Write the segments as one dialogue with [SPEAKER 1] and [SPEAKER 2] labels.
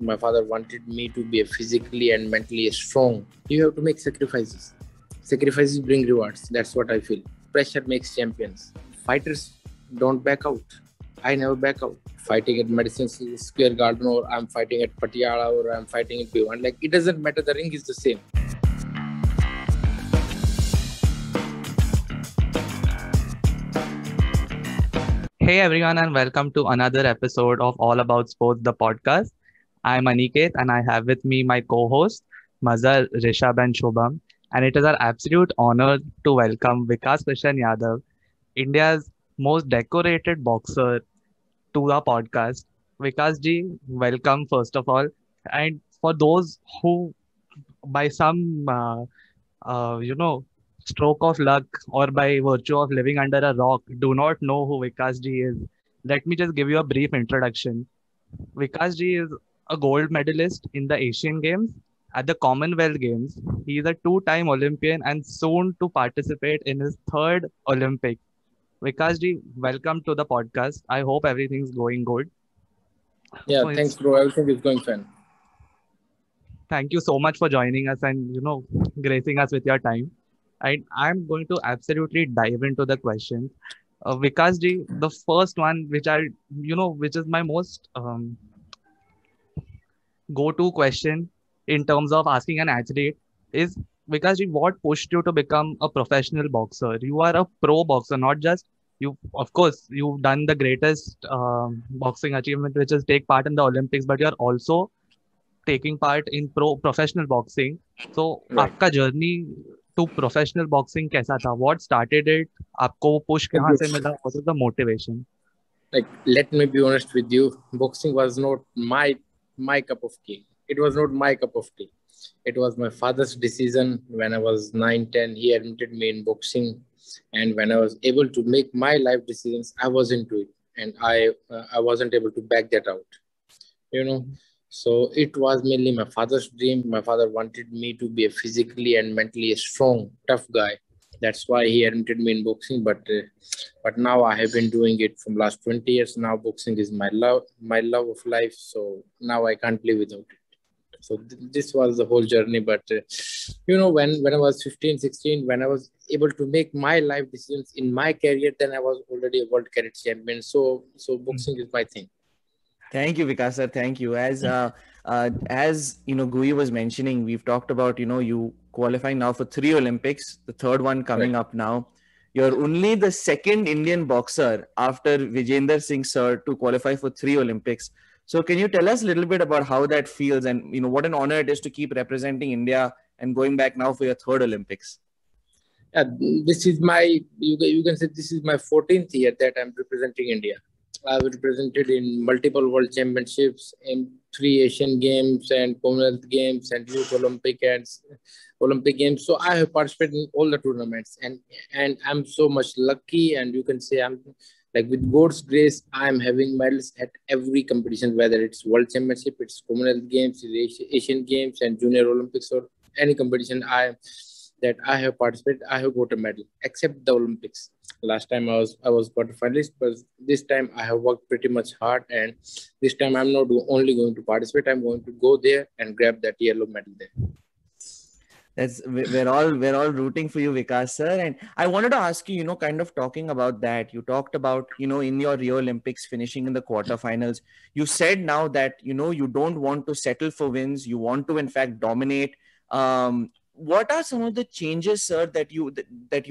[SPEAKER 1] My father wanted me to be physically and mentally strong. You have to make sacrifices. Sacrifices bring rewards. That's what I feel. Pressure makes champions. Fighters don't back out. I never back out. Fighting at Madison Square Garden, or I'm fighting at Patiala, or I'm fighting at Bhiwan. Like, it doesn't matter. The ring is the same.
[SPEAKER 2] Hey everyone, and welcome to another episode of All About Sports, the podcast. I'm Aniket, and I have with me my co-host Mazhar, Rishabh, and Shubham. And it is our absolute honor to welcome Vikas Krishan Yadav, India's most decorated boxer, to our podcast. Vikas ji, welcome first of all. And for those who, by some stroke of luck or by virtue of living under a rock, do not know who Vikas ji is, let me just give you a brief introduction. Vikas ji is a gold medalist in the Asian Games. At the Commonwealth Games, he is a two-time Olympian and soon to participate in his third Olympics. Vikas ji, welcome to the podcast. I hope everything's going good.
[SPEAKER 1] Yeah,
[SPEAKER 2] So
[SPEAKER 1] thanks,
[SPEAKER 2] it's
[SPEAKER 1] bro. Everything is going fine.
[SPEAKER 2] Thank you so much for joining us and gracing us with your time. I'm going to absolutely dive into the questions. Vikas ji, the first one, which is my most go-to question in terms of asking an athlete, is Vikas ji, what pushed you to become a professional boxer? You are a pro boxer, not just you. Of course, you've done the greatest boxing achievement, which is take part in the Olympics, but you're also taking part in professional boxing. So
[SPEAKER 1] Right.
[SPEAKER 2] आपका journey to professional boxing कैसा था? What started it? आपको वो push कहाँ से मिला? What was the motivation?
[SPEAKER 1] Like, let me be honest with you. Boxing was not my cup of tea. It was not my cup of tea. It was my father's decision when I was 9, 10. He admitted me in boxing, and when I was able to make my life decisions, I was into it, and I wasn't able to back that out. You know, so it was mainly my father's dream. My father wanted me to be a physically and mentally strong, tough guy. That's why he admitted me in boxing. But now I have been doing it from last 20 years. Now boxing is my love of life. So now I can't live without it. So this was the whole journey. But when I was 15, 16, when I was able to make my life decisions in my career, then I was already a world cadet champion. So boxing is my thing.
[SPEAKER 3] Thank you, Vikas sir. Thank you. As Gui was mentioning, we've talked about you qualifying now for 3 Olympics, the third one
[SPEAKER 1] Right.
[SPEAKER 3] coming up now. You're only the second Indian boxer after Vijender Singh sir to qualify for 3 Olympics. So can you tell us a little bit about how that feels and what an honor it is to keep representing India and going back now for your third Olympics?
[SPEAKER 1] Yeah, this is you can say this is my 14th year that I'm representing India. I've represented in multiple world championships, in 3 Asian Games and Commonwealth Games and Youth Olympic Games. So I have participated in all the tournaments, and I'm so much lucky. And you can say I'm like, with God's grace, I'm having medals at every competition, whether it's World Championship, it's Commonwealth Games, it's Asian Games, and Junior Olympics, or any competition I have participated. I have got a medal, except the Olympics. Last time I was quarterfinalist, but this time I have worked pretty much hard, and this time I'm not only going to participate. I'm going to go there and grab that yellow medal there.
[SPEAKER 3] We're all rooting for you, Vikas sir. And I wanted to ask you, kind of talking about that. You talked about, in your Rio Olympics finishing in the quarterfinals. You said now that you don't want to settle for wins. You want to in fact dominate. What are some of the changes, sir, that you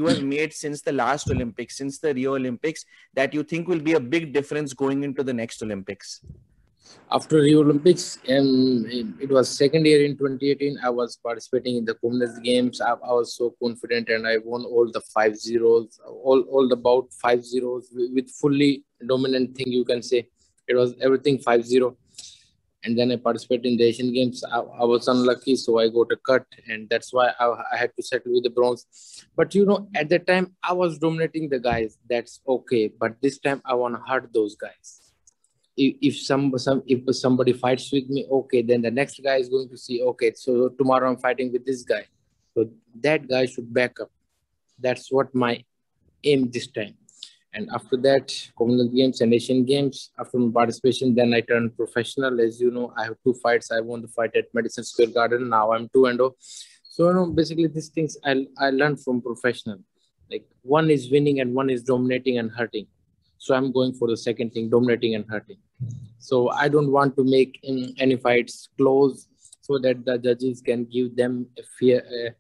[SPEAKER 3] have made since the last Olympics, since the Rio Olympics, that you think will be a big difference going into the next Olympics?
[SPEAKER 1] After Rio Olympics, it was second year in 2018. I was participating in the Commonwealth Games. I was so confident, and I won all the 5 zeros, all the bout 5 zeros with fully dominant thing. You can say it was everything 5-0. And then I participated in the Asian Games. I was unlucky, so I got a cut, and that's why I had to settle with the bronze. But at that time, I was dominating the guys. That's okay. But this time, I want to hurt those guys. If somebody fights with me, okay, then the next guy is going to see, okay, so tomorrow I'm fighting with this guy, so that guy should back up. That's what my aim this time. And after that, Commonwealth Games and Asian Games, after my participation, then I turned professional. As you know, I have two fights. I won the fight at Madison Square Garden. Now I'm 2-0. So, basically these things I learned from professional. Like one is winning and one is dominating and hurting. So I'm going for the second thing, dominating and hurting. So I don't want to make any fights close so that the judges can give them a fear,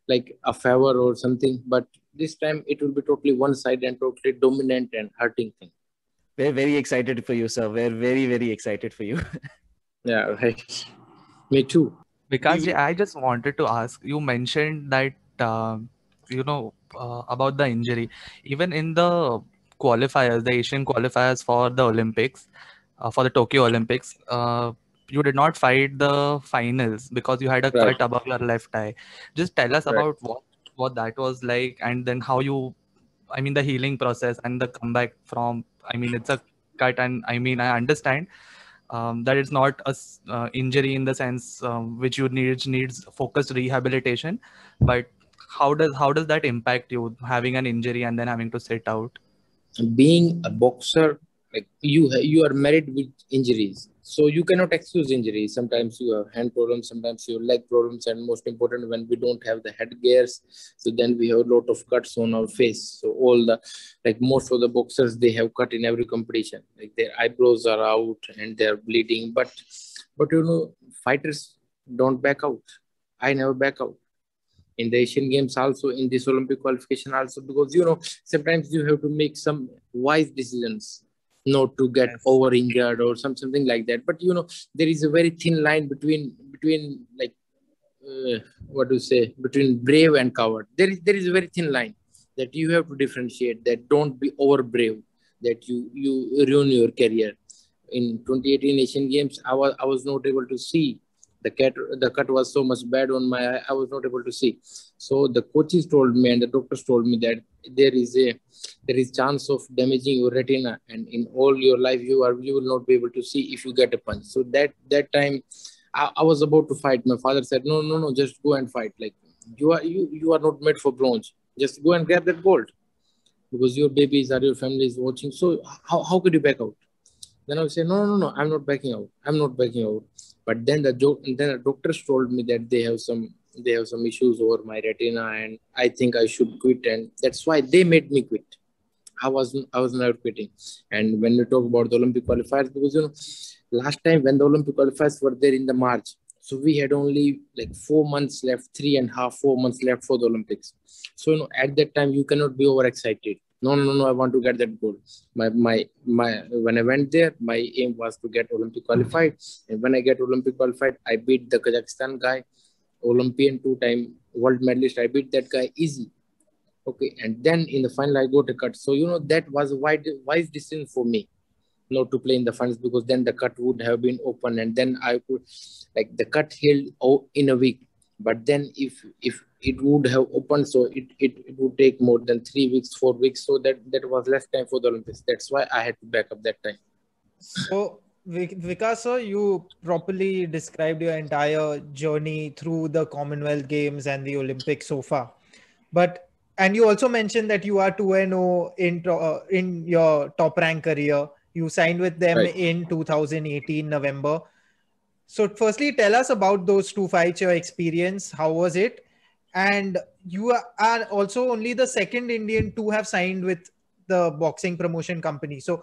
[SPEAKER 1] like a favor or something. But this time it will be totally one side and totally dominant and hurting thing.
[SPEAKER 3] We're very excited for you, sir. We're very, very excited for you.
[SPEAKER 1] Yeah, right. Me too.
[SPEAKER 2] Because I just wanted to ask, you mentioned that, about the injury. Even in the qualifiers, the Asian qualifiers for the Olympics, for the Tokyo Olympics, you did not fight the finals because you had a
[SPEAKER 1] Right.
[SPEAKER 2] cut above your left eye. Just tell us
[SPEAKER 1] Right.
[SPEAKER 2] about what that was like, and then how you, I mean, the healing process and the comeback from, I mean, it's a cut, and I mean, I understand that it's not a injury in the sense which you needs focused rehabilitation, but how does that impact you, having an injury and then having to sit out?
[SPEAKER 1] Being a boxer, like you are married with injuries, so you cannot excuse injuries. Sometimes you have hand problems, sometimes you have leg problems, and most important, when we don't have the headgears, so then we have a lot of cuts on our face. So all the, like most of the boxers, they have cut in every competition, like their eyebrows are out and they're bleeding. But fighters don't back out. I never back out in the Asian Games, also in this Olympic qualification also, because sometimes you have to make some wise decisions not to get
[SPEAKER 2] Yes.
[SPEAKER 1] over injured or something like that. But there is a very thin line between like what to say, between brave and coward. There is a very thin line that you have to differentiate. That don't be over brave, that you ruin your career. In 2018 Asian Games, I was not able to see the cut was so much bad on my eye. I was not able to see. So the coaches told me and the doctors told me that there is chance of damaging your retina, and in all your life you will not be able to see if you get a punch. So that time I was about to fight. My father said, no, no, no, just go and fight. Like you are not made for bronze. Just go and grab that gold, because your babies or your family is watching. So how could you back out? Then I would say, no, no, no, I'm not backing out. I'm not backing out. But then the doctors told me that they have some issues over my retina, and I think I should quit, and that's why they made me quit. I was never quitting. And when we talk about the Olympic qualifiers, because last time when the Olympic qualifiers were there in the March, so we had only like 4 months left, 3.5, 4 months left for the Olympics. So at that time you cannot be overexcited. No, no, no, I want to get that goal. My when I went there, my aim was to get Olympic qualified. And when I get Olympic qualified, I beat the Kazakhstan guy, Olympian, two-time world medalist. I beat that guy easy. Okay, and then in the final I got a cut. So that was a wise decision for me not to play in the finals, because then the cut would have been open, and then I could, like, the cut healed in a week. But then if it would have opened, so it would take more than 3 weeks, 4 weeks. So that was less time for the Olympics. That's why I had to back up that time.
[SPEAKER 4] So, Vikas, sir, you properly described your entire journey through the Commonwealth Games and the Olympics so far. And you also mentioned that you are 2-0 in your top rank career. You signed with them
[SPEAKER 1] Right.
[SPEAKER 4] in 2018 November. So firstly, tell us about those two fights, your experience. How was it? And you are also only the second Indian to have signed with the boxing promotion company. So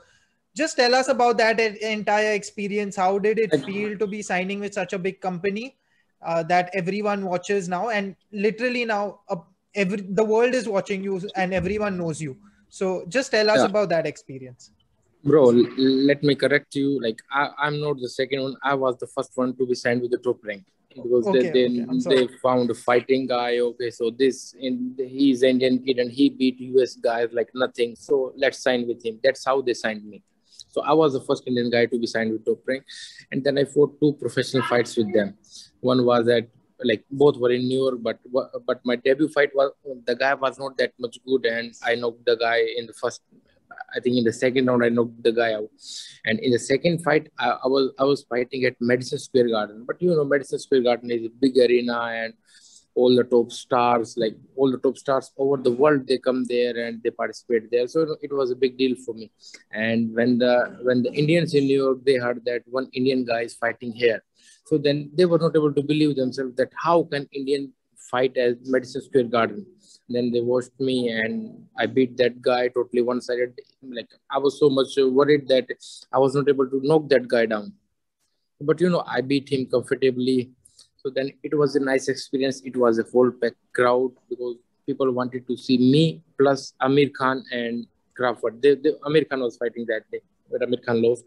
[SPEAKER 4] just tell us about that entire experience. How did it feel to be signing with such a big company that everyone watches now? And literally now, the world is watching you and everyone knows you. So just tell us
[SPEAKER 1] Yeah.
[SPEAKER 4] about that experience.
[SPEAKER 1] Bro, let me correct you. Like, I'm not the second one. I was the first one to be signed with the top rank, because
[SPEAKER 4] Okay, I'm sorry.
[SPEAKER 1] they found a fighting guy. Okay, so he's an Indian kid and he beat US guys like nothing. So let's sign with him. That's how they signed me. So I was the first Indian guy to be signed with top rank, and then I fought 2 professional fights with them. One was at, like, both were in New York, but my debut fight was, the guy was not that much good, and I knocked the guy in the first. I think in the second round I knocked the guy out, and in the second fight I was fighting at Madison Square Garden. But Madison Square Garden is a big arena, and all the top stars, like all the top stars over the world, they come there and they participate there. So it was a big deal for me. And when the Indians in New York, they heard that one Indian guy is fighting here, so then they were not able to believe themselves that how can Indian fight at Madison Square Garden. Then they watched me and I beat that guy totally one-sided. Like I was so much worried that I was not able to knock that guy down. But I beat him comfortably. So then it was a nice experience. It was a full packed crowd because people wanted to see me plus Amir Khan and Crawford. Amir Khan was fighting that day, but Amir Khan lost.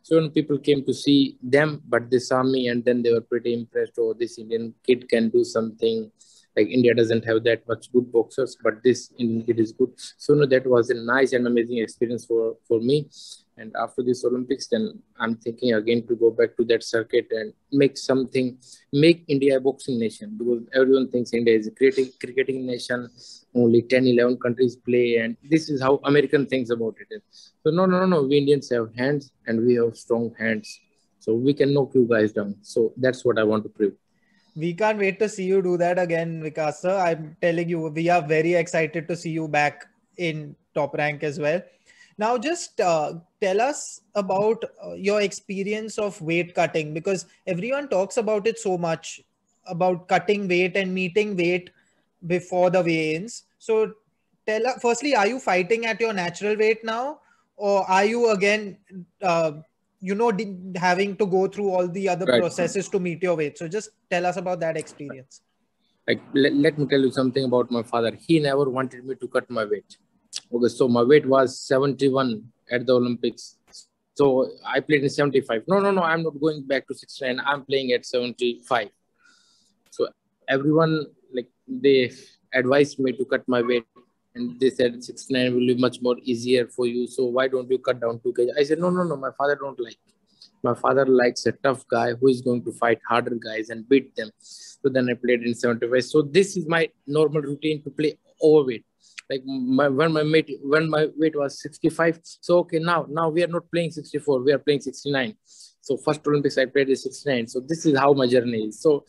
[SPEAKER 1] So people came to see them, but they saw me and then they were pretty impressed. Oh, this Indian kid can do something. Like India doesn't have that much good boxers, but this Indian kid is good. So that was a nice and amazing experience for me. And after this Olympics, then I'm thinking again to go back to that circuit and make India a boxing nation, because everyone thinks India is a cricketing nation. Only 10, 11 countries play, and this is how American thinks about it. So no. We Indians have hands and we have strong hands. So we can knock you guys down. So that's what I want to prove.
[SPEAKER 4] We can't wait to see you do that again, Vikas sir. I'm telling you, we are very excited to see you back in Top Rank as well. Now, just tell us about your experience of weight cutting, because everyone talks about it so much, about cutting weight and meeting weight before the weigh-ins. So tell us, firstly, are you fighting at your natural weight now? Or are you again, having to go through all the other processes to meet your weight? So just tell us about that experience.
[SPEAKER 1] Like, let me tell you something about my father. He never wanted me to cut my weight. Okay, so my weight was 71 at the Olympics. So I played in 75. No, I'm not going back to 69. I'm playing at 75. So everyone, like, they advised me to cut my weight. And they said 69 will be much more easier for you. So why don't you cut down 2 kg? I said, no. My father don't like. My father likes a tough guy who is going to fight harder guys and beat them. So then I played in 75. So this is my normal routine to play overweight. Like when my weight was 65. So okay, now we are not playing 64. We are playing 69. So first Olympics I played is 69. So this is how my journey is. So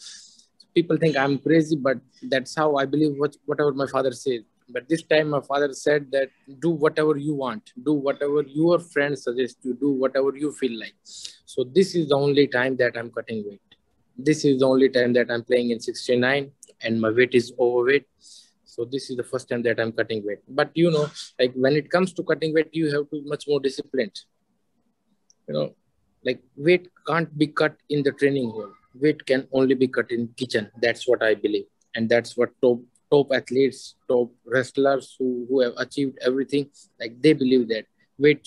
[SPEAKER 1] people think I'm crazy, but that's how I believe whatever my father says. But this time my father said that do whatever you want, do whatever your friends suggest you, do whatever you feel like. So this is the only time that I'm cutting weight. This is the only time that I'm playing in 69 and my weight is overweight. So this is the first time that I'm cutting weight. But like when it comes to cutting weight, you have to be much more disciplined. Like weight can't be cut in the training hall. Weight can only be cut in kitchen. That's what I believe. And that's what top athletes, top wrestlers who have achieved everything, like they believe that weight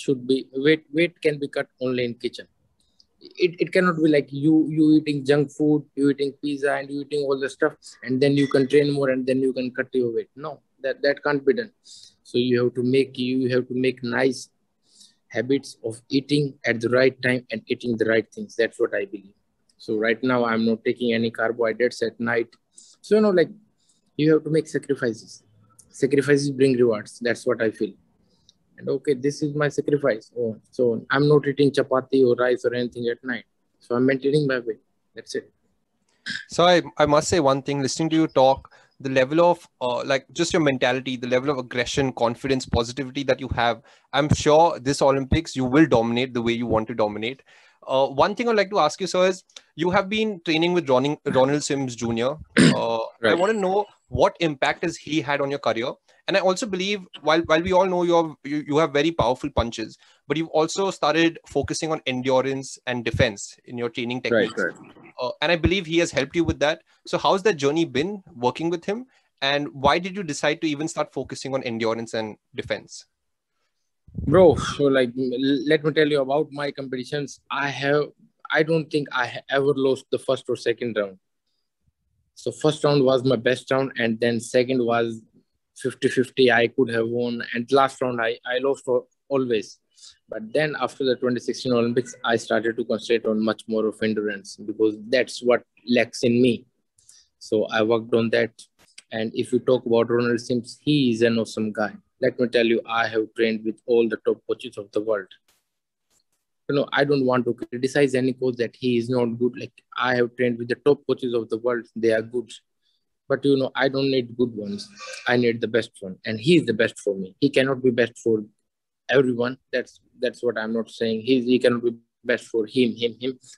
[SPEAKER 1] can be cut only in kitchen. It cannot be like you eating junk food, you eating pizza and you eating all the stuff, and then you can train more and then you can cut your weight. No, that can't be done. So you have to make nice habits of eating at the right time and eating the right things. That's what I believe. So right now I'm not taking any carbohydrates at night. So like you have to make sacrifices. Sacrifices bring rewards. That's what I feel. And okay, this is my sacrifice. Oh, so I'm not eating chapati or rice or anything at night. So I'm maintaining my weight. That's it.
[SPEAKER 5] So I must say one thing, listening to you talk, the level of like just your mentality, the level of aggression, confidence, positivity that you have, I'm sure this Olympics you will dominate the way you want to dominate. One thing I'd like to ask you, sir, is you have been training with Ronald Sims Jr.
[SPEAKER 1] Right.
[SPEAKER 5] I want to know what impact has he had on your career. And I also believe while we all know you have very powerful punches, but you've also started focusing on endurance and defense in your training techniques.
[SPEAKER 1] Right.
[SPEAKER 5] And I believe he has helped you with that. So how's that journey been working with him? And why did you decide to even start focusing on endurance and defense?
[SPEAKER 1] Bro, so like, let me tell you about my competitions. I don't think I ever lost the first or second round. So first round was my best round, and then second was 50-50. I could have won, and last round I lost always. But then after the 2016 Olympics, I started to concentrate on much more of endurance because that's what lacks in me. So I worked on that. And if you talk about Ronald Sims, he is an awesome guy. Let me tell you, I have trained with all the top coaches of the world. I don't want to criticize any coach that he is not good. Like I have trained with the top coaches of the world. They are good. But I don't need good ones. I need the best one, and he is the best for me. He cannot be best for everyone. That's what I'm not saying. He cannot be best for him,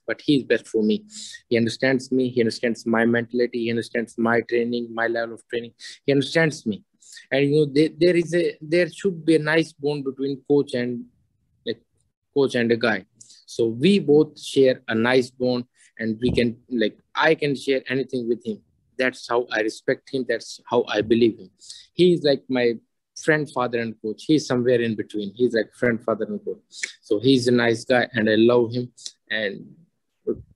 [SPEAKER 1] but he is best for me. He understands me. He understands my mentality. He understands my training, my level of training. He understands me, and there should be a nice bond between like coach and a guy. So we both share a nice bond, and we can I can share anything with him. That's how I respect him. That's how I believe him. He is like my friend, father, and coach. He's somewhere in between. He's like friend, father, and coach. So he's a nice guy, and I love him. And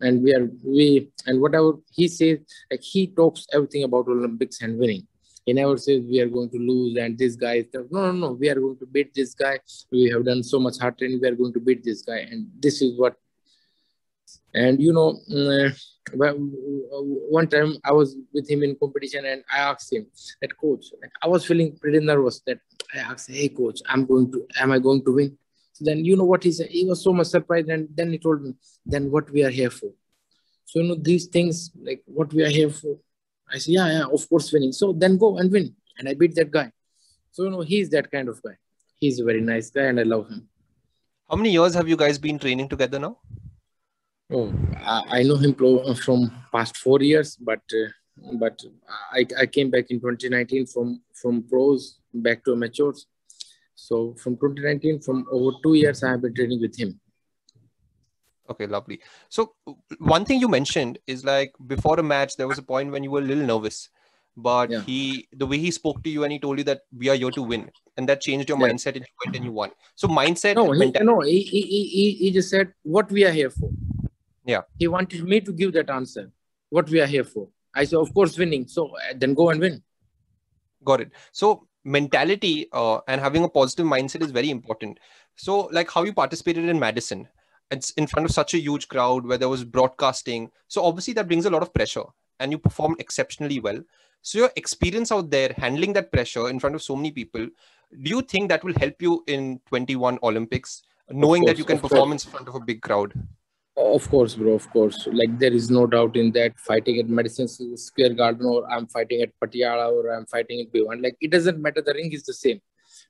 [SPEAKER 1] and whatever he says, like he talks everything about Olympics and winning. He never says we are going to lose and this guy is no. We are going to beat this guy. We have done so much hard training. We are going to beat this guy, and this is what. And well, one time I was with him in competition, and I asked him that coach, like I was feeling pretty nervous. That I asked, hey coach, am I going to win? So then you know what he said? He was so much surprised, and then he told me, then what we are here for. So these things, like what we are here for. I said, yeah, of course winning. So then go and win. And I beat that guy. So he's that kind of guy. He's a very nice guy, and I love him.
[SPEAKER 5] How many years have you guys been training together now?
[SPEAKER 1] Oh, I know him from past 4 years, but I came back in 2019 from pros back to amateurs. So from 2019, from over 2 years, I have been training with him.
[SPEAKER 5] Okay, lovely. So one thing you mentioned is like before a match, there was a point when you were a little nervous, but
[SPEAKER 1] Yeah.
[SPEAKER 5] the way he spoke to you and he told you that we are here to win, and that changed your mindset, and you went and you won. So mindset.
[SPEAKER 1] He just said what we are here for.
[SPEAKER 5] Yeah.
[SPEAKER 1] He wanted me to give that answer. What we are here for. I said, of course, winning. So then go and win.
[SPEAKER 5] Got it. So mentality and having a positive mindset is very important. So like how you participated in Madison, it's in front of such a huge crowd where there was broadcasting. So obviously that brings a lot of pressure, and you performed exceptionally well. So your experience out there handling that pressure in front of so many people, do you think that will help you in 21 Olympics, knowing that you can perform in front of a big crowd?
[SPEAKER 1] Of course, bro. Of course. Like there is no doubt in that. Fighting at Madison Square Garden, or I'm fighting at Patiala, or I'm fighting in Bhiwan. Like it doesn't matter. The ring is the same.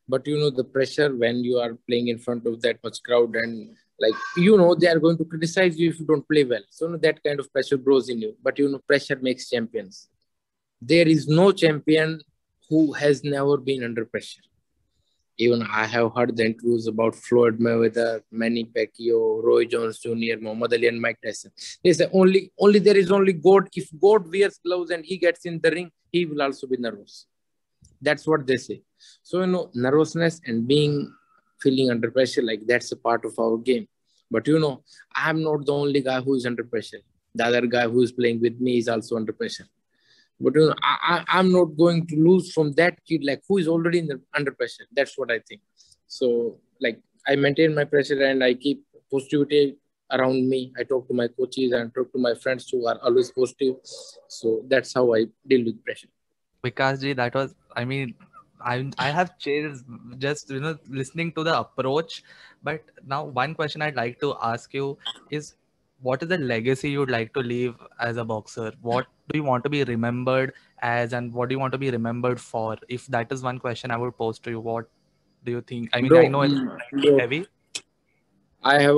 [SPEAKER 1] But the pressure when you are playing in front of that much crowd, and like they are going to criticize you if you don't play well. So that kind of pressure grows in you. But pressure makes champions. There is no champion who has never been under pressure. Even I have heard the interviews about Floyd Mayweather, Manny Pacquiao, Roy Jones Jr., Muhammad Ali, and Mike Tyson. They say only there is only God. If God wears gloves and he gets in the ring, he will also be nervous. That's what they say. So nervousness and feeling under pressure, like that's a part of our game. But I'm not the only guy who is under pressure. The other guy who is playing with me is also under pressure. But I'm not going to lose from that kid, like who is already under pressure. That's what I think. So like I maintain my pressure, and I keep positivity around me. I talk to my coaches and talk to my friends who are always positive. So that's how I deal with pressure.
[SPEAKER 2] Vikasji, that was, I mean, I have chills just listening to the approach. But now one question I'd like to ask you is, what is the legacy you'd like to leave as a boxer? What do you want to be remembered as, and what do you want to be remembered for? If that is one question I would pose to you, what do you think? I mean,
[SPEAKER 1] Bro,
[SPEAKER 2] I know it's
[SPEAKER 1] bro,
[SPEAKER 2] heavy.
[SPEAKER 1] I have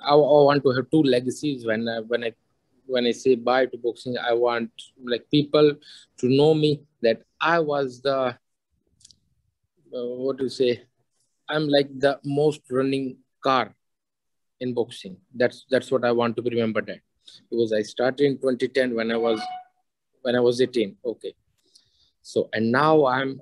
[SPEAKER 1] I want to have two legacies when I say bye to boxing. I want like people to know me, that I was the what to say. I'm like the most running car in boxing. That's what I want to be remembered at, because I started in 2010 when I was 18. Okay, so and now I'm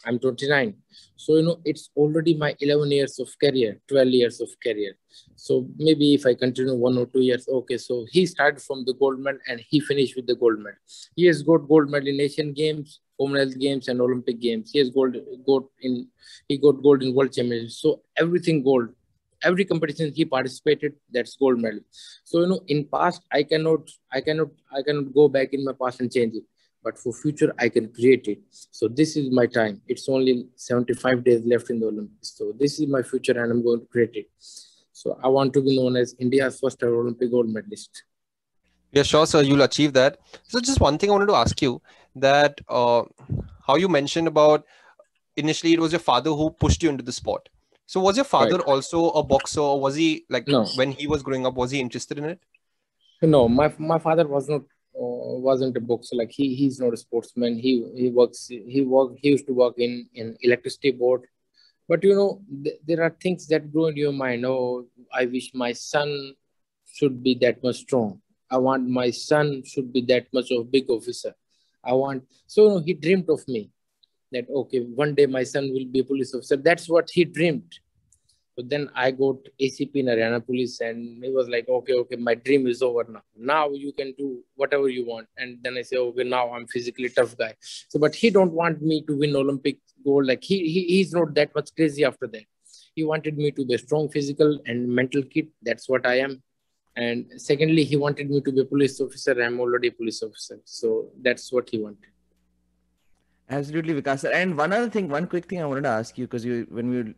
[SPEAKER 1] 29. So it's already my 11 years of career, 12 years of career. So maybe if I continue 1 or 2 years, okay. So he started from the gold medal and he finished with the gold medal. He has got gold medal in Asian Games, Commonwealth Games, and Olympic Games. He got gold in World Championships. So everything gold. Every competition he participated, that's gold medal. So in past I cannot go back in my past and change it. But for future, I can create it. So this is my time. It's only 75 days left in the Olympics. So this is my future, and I'm going to create it. So I want to be known as India's first ever Olympic gold medalist.
[SPEAKER 5] Yeah, sure, sir. You'll achieve that. So, just one thing I wanted to ask you that how you mentioned about initially it was your father who pushed you into the sport. So, was your
[SPEAKER 1] Right.
[SPEAKER 5] father also a boxer, or was he like
[SPEAKER 1] No,
[SPEAKER 5] when he was growing up, was he interested in it?
[SPEAKER 1] no, my father wasn't a boxer. Like he's not a sportsman. He used to work in electricity board. But there are things that grow in your mind. Oh, I wish my son should be that much strong. I want my son should be that much of big officer. I want. So he dreamed of me that okay, one day my son will be a police officer. That's what he dreamed. So then I got ACP in Haryana Police, and he was like, okay, my dream is over now. Now you can do whatever you want. And then I say, okay, now I'm physically tough guy. So, but he don't want me to win Olympic gold. Like he's not that much crazy after that. He wanted me to be a strong physical and mental kid. That's what I am. And secondly, he wanted me to be a police officer. I'm already a police officer. So that's what he wanted.
[SPEAKER 3] Absolutely, Vikas sir. And one other thing, one quick thing I wanted to ask you, because when we,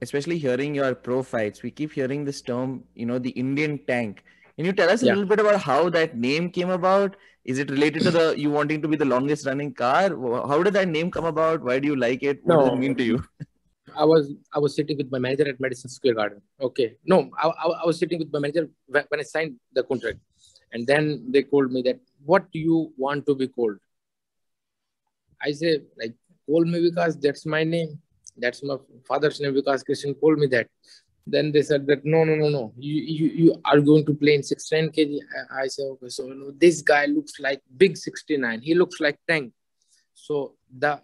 [SPEAKER 3] especially hearing your pro fights, we keep hearing this term, the Indian tank. Can you tell us a
[SPEAKER 1] Yeah.
[SPEAKER 3] little bit about how that name came about? Is it related to you wanting to be the longest running car? How did that name come about? Why do you like it? What does it mean to
[SPEAKER 1] No,
[SPEAKER 3] you?
[SPEAKER 1] I was sitting with my manager at Madison Square Garden. Okay, no, I was sitting with my manager when I signed the contract, and then they called me that what do you want to be called? I say like call me because that's my name. That's my father's name because Christian called me that. Then they said that no. You are going to play in 69 kg. I say okay. So this guy looks like big 69. He looks like tank. So the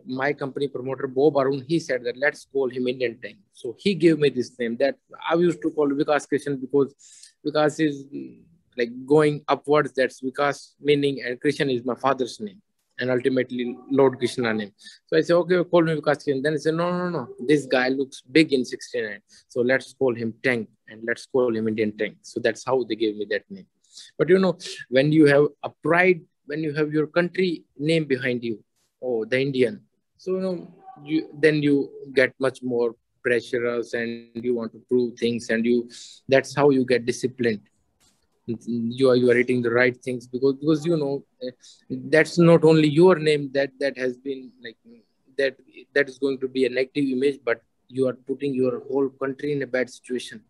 [SPEAKER 1] my company promoter Bob Arun, he said that let's call him Indian Tank. So he gave me this name that I used to call Vikas Krishan because is like going upwards. That's Vikas meaning, and Krishan is my father's name, and ultimately Lord Krishna name. So I said okay, call me Vikas Krishan. Then he said no. This guy looks big in 69. So let's call him Tank and let's call him Indian Tank. So that's how they gave me that name. But when you have a pride, when you have your country name behind you, oh, the Indian. So then you get much more pressures and you want to prove things, and that's how you get disciplined. You are eating the right things because that's not only your name that has been like that that is going to be a negative image, but you are putting your whole country in a bad situation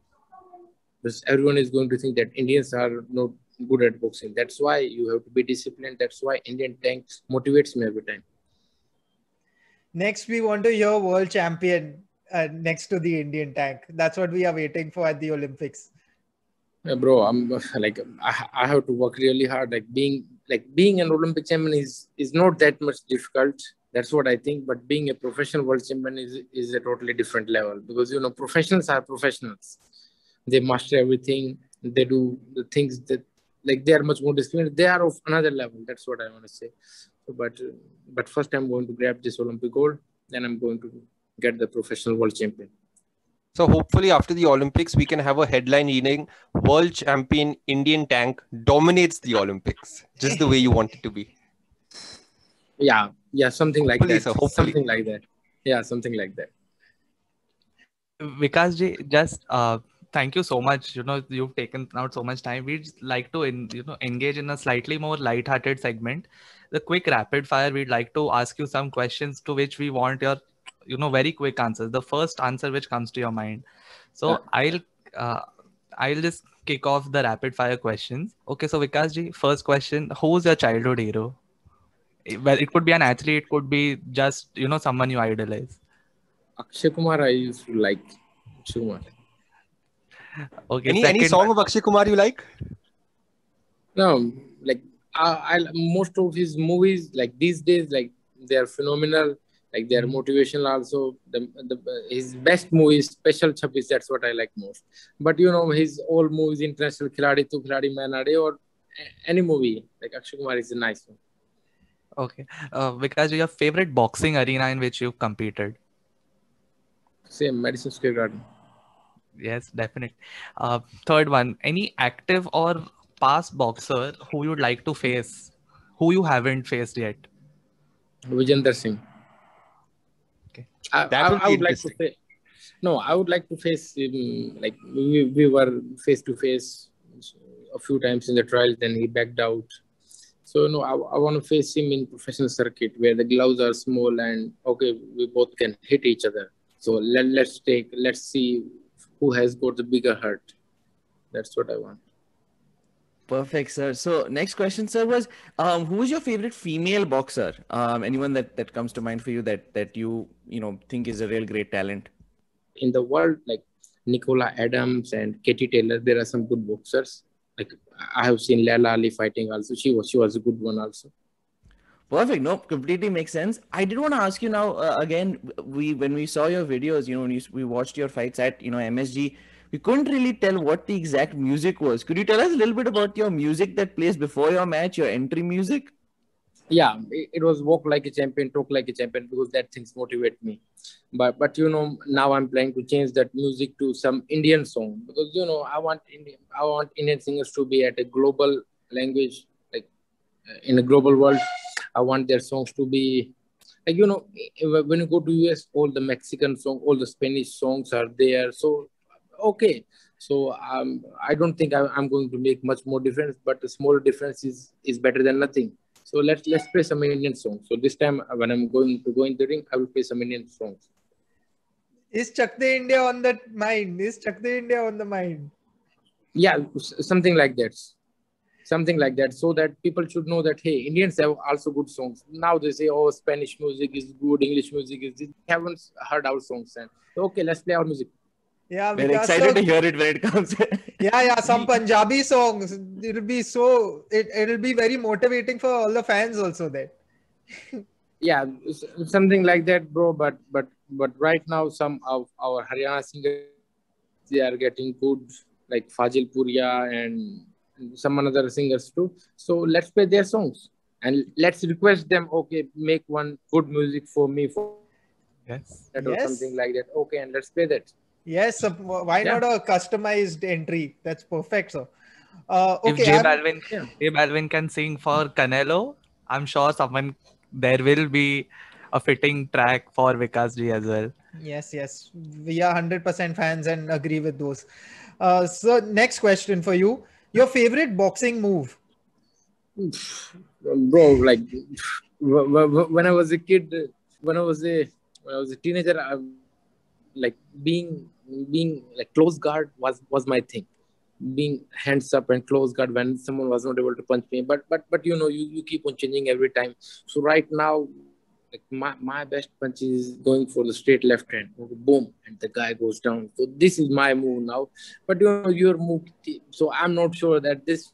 [SPEAKER 1] because everyone is going to think that Indians are not good at boxing. That's why you have to be disciplined. That's why Indian Tank motivates me every time.
[SPEAKER 4] Next, we want to hear world champion next to the Indian tank. That's what we are waiting for at the Olympics.
[SPEAKER 1] Bro, I'm like I have to work really hard. Being an Olympic champion is not that much difficult. That's what I think. But being a professional world champion is a totally different level because professionals are professionals. They master everything. They do the things that like they are much more disciplined. They are of another level. That's what I want to say. So, but first I'm going to grab this Olympic gold. Then I'm going to get the professional world champion.
[SPEAKER 5] So hopefully after the Olympics, we can have a headline reading: World Champion Indian Tank dominates the Olympics, just the way you want it to be.
[SPEAKER 1] Yeah, something like
[SPEAKER 5] Hopefully,
[SPEAKER 1] that.
[SPEAKER 5] sir. Hopefully.
[SPEAKER 1] Something like that. Yeah, something like that.
[SPEAKER 2] Vikas ji, just thank you so much. You've taken out so much time. We'd like to engage in a slightly more light-hearted segment. The quick rapid fire. We'd like to ask you some questions to which we want your very quick answers. The first answer which comes to your mind. So I'll just kick off the rapid fire questions. Okay, so Vikas ji, first question: who's your childhood hero? Well, it could be an athlete, it could be just someone you idolize.
[SPEAKER 1] Akshay Kumar, I used to like Akshay Kumar.
[SPEAKER 2] Okay,
[SPEAKER 5] Any song of Akshay Kumar you like?
[SPEAKER 1] No, like I most of his movies like these days like they are phenomenal. Like they are motivational also. His best movie is Special Chhabis. That's what I like most. But his old movies, International Khiladi Tu Khiladi Main Aade or any movie like Akshay Kumar is a nice one.
[SPEAKER 2] Okay, because your favorite boxing arena in which you've competed?
[SPEAKER 1] Same, Madison Square Garden.
[SPEAKER 2] Yes, definitely. Third one, any active or past boxer who you'd like to face, who you haven't faced yet?
[SPEAKER 1] Vijender Singh.
[SPEAKER 2] Okay.
[SPEAKER 5] That will
[SPEAKER 1] I
[SPEAKER 5] be
[SPEAKER 1] would like to
[SPEAKER 5] interesting.
[SPEAKER 1] say no. I would like to face him. Like we were face to face a few times in the trials, then he backed out. So no, I want to face him in professional circuit where the gloves are small and okay, we both can hit each other. So let's see who has got the bigger heart. That's what I want.
[SPEAKER 3] Perfect, sir. So next question, sir, was who is your favorite female boxer? Anyone that comes to mind for you that you think is a real great talent?
[SPEAKER 1] In the world, like Nicola Adams and Katie Taylor, there are some good boxers. Like I have seen Laila Ali fighting also. She was a good one also.
[SPEAKER 3] Perfect. No, completely makes sense. I did want to ask you now again. When we saw your videos, we watched your fights at MSG. We couldn't really tell what the exact music was. Could you tell us a little bit about your music that plays before your match, your entry music?
[SPEAKER 1] Yeah, it was walk like a champion, talk like a champion, because that things motivate me. But now I'm planning to change that music to some Indian song, because I want Indian singers to be at a global language, like in a global world. I want their songs to be like when you go to US, all the Mexican song, all the Spanish songs are there. So okay, so I don't think I'm going to make much more difference, but a small difference is better than nothing. So let's play some Indian songs. So this time when I'm going to go in the ring, I will play some Indian songs.
[SPEAKER 4] Is Chak De India on the mind? Is Chak De India on the mind?
[SPEAKER 1] Yeah, something like that. Something like that, so that people should know that hey, Indians have also good songs. Now they say, oh, Spanish music is good, English music is. They haven't heard our songs, and okay, let's play our music.
[SPEAKER 4] Yeah,
[SPEAKER 3] We're
[SPEAKER 4] Vikas
[SPEAKER 3] excited
[SPEAKER 4] sir,
[SPEAKER 3] to hear it when it comes.
[SPEAKER 4] yeah, some Punjabi songs. It'll be very motivating for all the fans also there.
[SPEAKER 1] Yeah, something like that, bro. But right now, some of our Haryana singers, they are getting good, like Fazil Puria and some another singers too. So let's play their songs and let's request them. Okay, make one good music for me for
[SPEAKER 2] Yes.
[SPEAKER 1] that or
[SPEAKER 4] Yes.
[SPEAKER 1] something like that. Okay, and let's play that.
[SPEAKER 4] Yes, why
[SPEAKER 1] Yeah.
[SPEAKER 4] not a customized entry? That's perfect, sir.
[SPEAKER 2] If
[SPEAKER 4] Okay,
[SPEAKER 1] Yeah.
[SPEAKER 2] J Balvin can sing for Canelo, I'm sure there will be a fitting track for Vikas Ji as well.
[SPEAKER 4] yes, we are 100% fans and agree with those. So next question for you: your favorite boxing move?
[SPEAKER 1] Bro, like when I was a kid, when I was a when I was a teenager, like being like close guard was my thing. Being hands up and close guard when someone was not able to punch me. But you keep on changing every time. So right now, like my best punch is going for the straight left hand. Boom, and the guy goes down. So this is my move now. But your move. So I'm not sure that this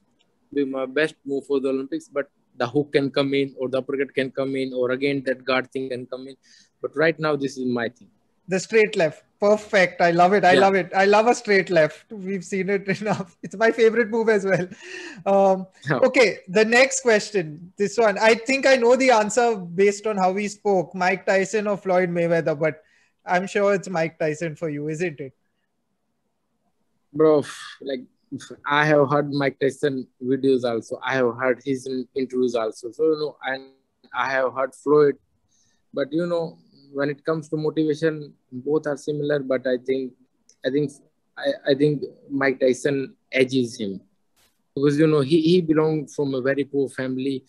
[SPEAKER 1] will be my best move for the Olympics. But the hook can come in, or the uppercut can come in, or again that guard thing can come in. But right now, this is my thing.
[SPEAKER 4] The straight left. Perfect. I love it. I
[SPEAKER 1] Yeah.
[SPEAKER 4] love it. I love a straight left. We've seen it enough. It's my favorite move as well. Okay, the next question. This one. I think I know the answer based on how we spoke. Mike Tyson or Floyd Mayweather, but I'm sure it's Mike Tyson for you, isn't it?
[SPEAKER 1] Bro, like I have heard Mike Tyson videos also. I have heard his interviews also. So and I have heard Floyd. But when it comes to motivation, both are similar. But I think, I think Mike Tyson edges him, because he belonged from a very poor family,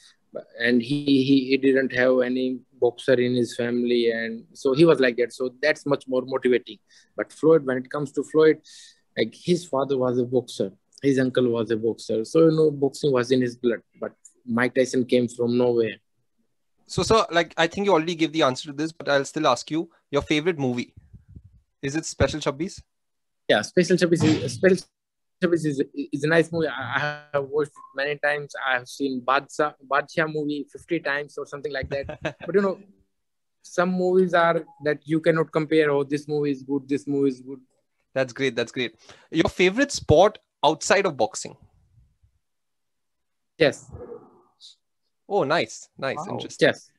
[SPEAKER 1] and he didn't have any boxer in his family, and so he was like that. So that's much more motivating. But Floyd, when it comes to Floyd, like his father was a boxer, his uncle was a boxer, so boxing was in his blood. But Mike Tyson came from nowhere.
[SPEAKER 5] So, like, I think you already gave the answer to this, but I'll still ask you your favorite movie. Is it Special Chabbis?
[SPEAKER 1] Yeah, Special Chabbis is a nice movie. I have watched it many times. I have seen Badshah movie 50 times or something like that. But some movies are that you cannot compare. Oh, this movie is good. This movie is good.
[SPEAKER 5] That's great. That's great. Your favorite sport outside of boxing?
[SPEAKER 1] Chess.
[SPEAKER 5] Oh, nice.
[SPEAKER 2] Wow.
[SPEAKER 5] Interesting.
[SPEAKER 1] Chess.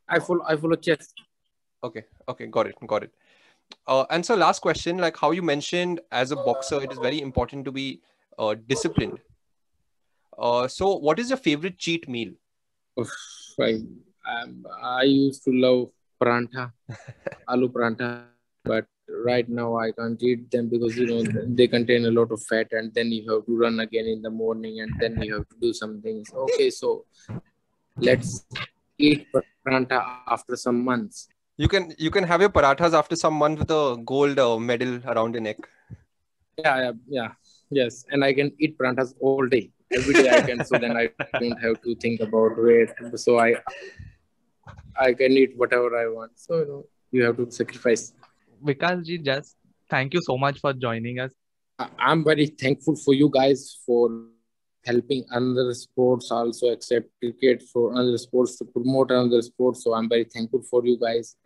[SPEAKER 1] I follow chess.
[SPEAKER 5] Okay. Got it. And so last question, like how you mentioned, as a boxer, it is very important to be disciplined. So what is your favorite cheat meal?
[SPEAKER 1] I used to love parantha, aloo parantha, but right now I can't eat them because they contain a lot of fat, and then you have to run again in the morning, and then you have to do some things. Okay, so let's eat paranta after some months.
[SPEAKER 5] You can have your parathas after some month with a gold medal around your neck.
[SPEAKER 1] Yeah. Yes, and I can eat paranthas all day, every day I can. So then I don't have to think about weight. So I can eat whatever I want. So you have to sacrifice.
[SPEAKER 2] Vikas ji, just thank you so much for joining us.
[SPEAKER 1] I'm very thankful for you guys for helping another sports, also accept cricket for another sports, to promote another sports. So I'm very thankful for you guys,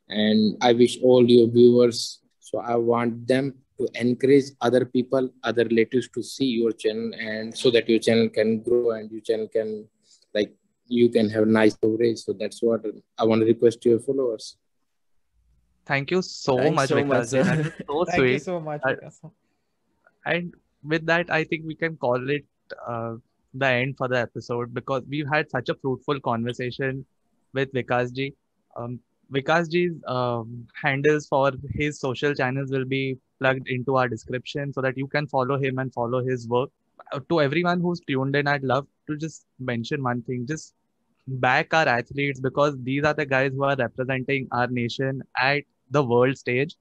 [SPEAKER 1] and I wish all your viewers. So I want them to encourage other people, other relatives to see your channel, and so that your channel can grow and your channel can, like, you can have nice coverage. So that's what I want to request to your followers.
[SPEAKER 2] Thank you so
[SPEAKER 3] Thanks
[SPEAKER 2] much,
[SPEAKER 3] so
[SPEAKER 2] Vikas
[SPEAKER 3] much,
[SPEAKER 2] ji. That
[SPEAKER 3] sir.
[SPEAKER 2] was so
[SPEAKER 4] Thank you
[SPEAKER 2] sweet.
[SPEAKER 4] so much,
[SPEAKER 2] Uh,
[SPEAKER 4] Vikas.
[SPEAKER 2] And with that, I think we can call it the end for the episode because we've had such a fruitful conversation with Vikas ji. Um, Vikas ji's handles for his social channels will be plugged into our description so that you can follow him and follow his work. To everyone who's tuned in, I'd love to just mention one thing. Just back our athletes because these are the guys who are representing our nation at the world stage.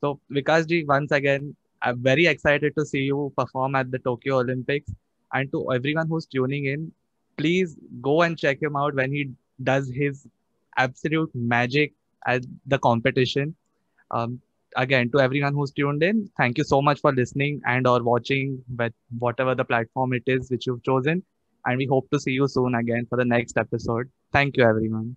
[SPEAKER 2] So, Vikas ji, once again, I'm very excited to see you perform at the Tokyo Olympics. And to everyone who's tuning in, please go and check him out when he does his absolute magic at the competition. Um, Again, to everyone who's tuned in, thank you so much for listening and or watching with whatever the platform it is which you've chosen. And we hope to see you soon again for the next episode. Thank you, everyone.